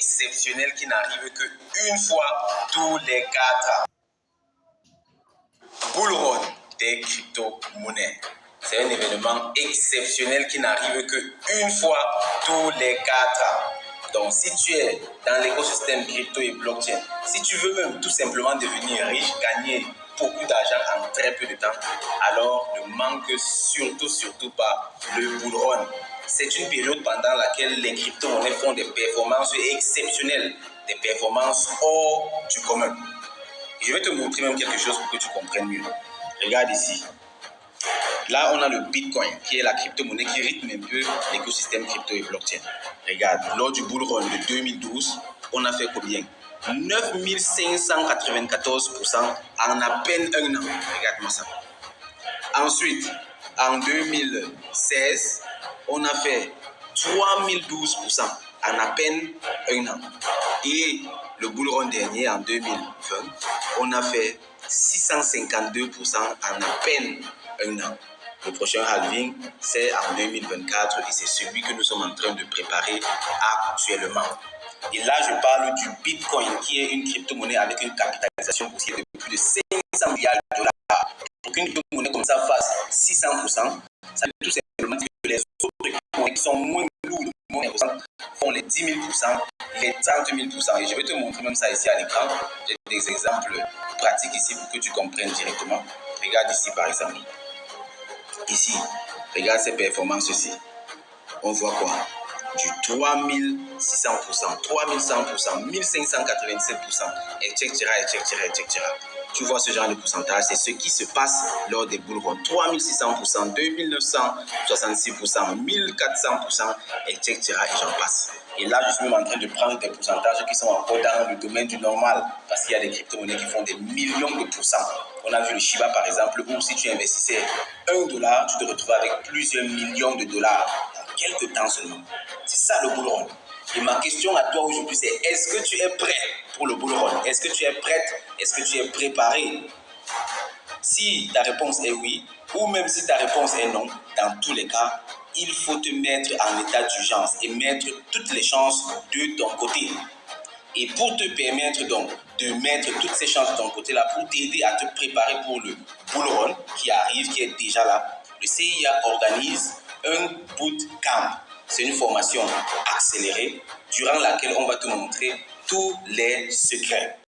exceptionnel qui n'arrive qu'une fois tous les 4 ans. Bull Run des crypto-monnaies. C'est un événement exceptionnel qui n'arrive qu'une fois tous les 4 ans. Donc, si tu es dans l'écosystème crypto et blockchain, si tu veux même tout simplement devenir riche, gagner beaucoup d'argent en très peu de temps, alors ne manque surtout pas le bull run. C'est une période pendant laquelle les crypto-monnaies font des performances exceptionnelles, des performances hors du commun. Et je vais te montrer même quelque chose pour que tu comprennes mieux. Regarde ici. Là, on a le Bitcoin, qui est la crypto-monnaie qui rythme un peu l'écosystème crypto et blockchain. Regarde, lors du bull run de 2012, on a fait combien? 9594% en à peine un an. Regarde-moi ça. Ensuite, en 2016, on a fait 3012% en à peine un an. Et le bull run dernier, en 2020, on a fait 652% en à peine un an. Le prochain halving, c'est en 2024 et c'est celui que nous sommes en train de préparer actuellement. Et là, je parle du Bitcoin, qui est une crypto-monnaie avec une capitalisation boursière de plus de 500 milliards de dollars. Pour qu'une crypto-monnaie comme ça fasse 600%, ça veut tout simplement dire que les autres crypto-monnaies qui sont moins lourdes, font les 10 000%, les 30 000%. Et je vais te montrer même ça ici à l'écran. J'ai des exemples pratiques ici pour que tu comprennes directement. Regarde ici par exemple. Ici, regarde ces performances-ci. On voit quoi? Du 3600%, 3100%, 1587%, etc. Tu vois ce genre de pourcentage, c'est ce qui se passe lors des bull runs. 3600%, 2966%, 1400%, etc. Et j'en passe. Et là, je suis même en train de prendre des pourcentages qui sont encore dans le domaine du normal, parce qu'il y a des crypto-monnaies qui font des millions de pourcents. On a vu le Shiba par exemple, où si tu investissais $1, tu te retrouves avec plusieurs millions de dollars en quelques temps seulement. C'est ça le bull run. Et ma question à toi aujourd'hui, c'est est-ce que tu es prêt pour le bull run? Est-ce que tu es prête? Est-ce que tu es préparé? Si ta réponse est oui, ou même si ta réponse est non, dans tous les cas, il faut te mettre en état d'urgence et mettre toutes les chances de ton côté. Et pour te permettre donc de mettre toutes ces chances de ton côté là, pour t'aider à te préparer pour le bull run qui arrive, qui est déjà là, le CIA organise un bootcamp. C'est une formation accélérée durant laquelle on va te montrer tous les secrets.